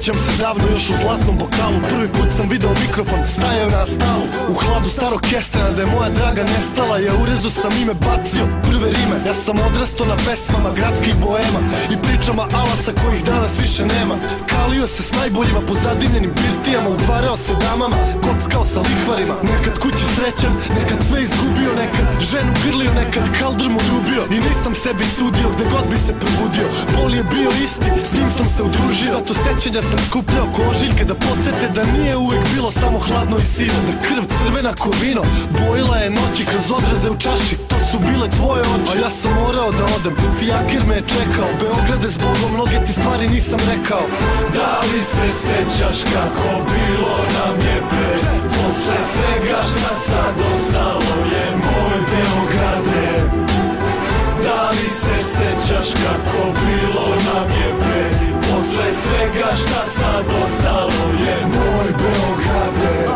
Sećam se davno još u zlatnom bokalu, prvi put sam video mikrofon, stajao na stalu u hladu starog kestena da je moja draga nestala. Ja u rezu sam ime bacio, prve rime. Ja sam odrastao na pesmama gradskih boema i pričama alasa kojih danas više nema. Kalio se s najboljima po zadimljenim birtijama, udvarao se damama, kockao sa lihvarima. Nekad kući srećan, nekad sve izgubio, nekad ženu grlio, nekad kaldrmu ljubio. I nisam sebi sudio gde god bi se probudio, bol je bio isti, s njim sam se udružio. Zato sećanja sam skupljao ko ožiljke da podsete da nije uvek bilo samo hladno i sivo, da krv crvena ko vino bojila je noći kroz odraze u čaši. To su bile tvoje oči, a ja sam morao da odem. Fijaker me je čekao, Beograde zbogom, mnoge ti stvari nisam rekao. Da li se sećaš kako bilo nam je pre, posle svega šta sad ostalo je moj Beograde? Da li se sećaš kako bilo nam je pre, posle svega šta sad ostalo je moj Beograde?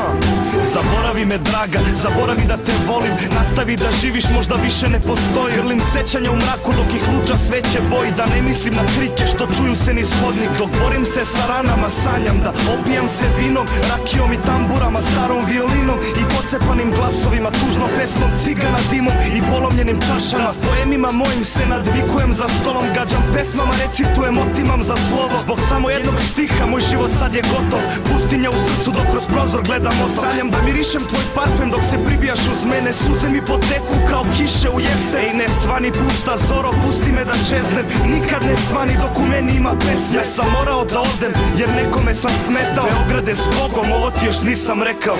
Zaboravi me draga, zaboravi da te volim, nastavi da živiš, možda više ne postoji. Grlim sećanja u mraku dok ih luča sveće boji, da ne mislim na krike što čuju se niz hodnik. Dok borim se sa ranama, sanjam da opijam se vinom, rakijom i tamburama, starom violinom i pocepanim glasovima, tužnom pesmom, cigana dimom i polomljenim čašama. S poemima mojim se nadvikujem za stolom, gađam pesmama, recitujem, otimam za slovo. Zbog samo jednog stiha moj život sad je gotov, pustinja u srcu dok kroz prozor gledam otok. Sanjam da mirišem tvoj parfem dok se pribijaš uz mene, suze mi poteku kao kiše u jesen. Ej ne svani pusta zoro, pusti me da čeznem, nikad ne svani dok u meni ima pesme. Ja sam morao da odem jer nekome sam smetao, Beograde s Bogom, ovo ti još nisam rekao.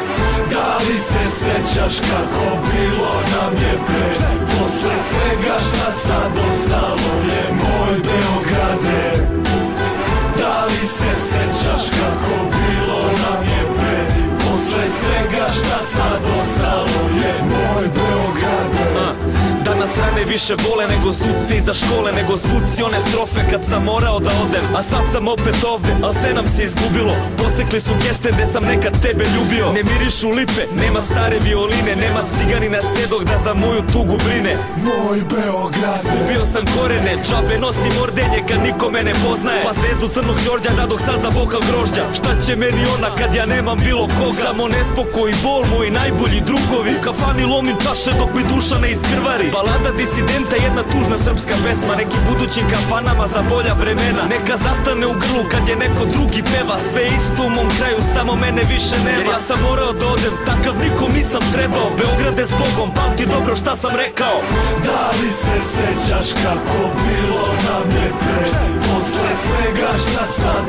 Da li se sećaš kako bilo nam je pre, posle svega šta sad ostalo je moj Beograde? Da li se sećaš kako bilo nam je pre, posle svega šta sad ostalo je moj Beograde? Danas rane više bole nego suci iza škole, nego zvuci one strofe kad sam morao da odem. A sad sam opet ovde, al sve nam se izgubilo, posekli su geste gde sam nekad tebe ljubio. Ne mirišu lipe, nema stare violine, nema ciganina sedog da za moju tugu brine. Moj Beograd, izgubio sam korene, džabe nosim ordenje kad niko me ne poznaje, pa zvezdu crnog Đorđa dadoh sad za bokal grožđa. Šta će meni ona kad ja nemam bilo koga, samo nespokoj i bol, moji najbolji drugovi. U kafani lomim čaše dok mi duša ne iskrvari, balada disidenta, jedna tužna srpska pesma, nekim budućim kafanama za bolja vremena. Neka zastane u grlu kad je neko drugi peva, sve isto u mom kraju, samo mene više nema. Jer ja sam morao da odem, takav nikom nisam trebao, Beograde s Bogom, pamti dobro šta sam rekao. Da li se sećaš kako bilo nam je pre, posle svega šta sad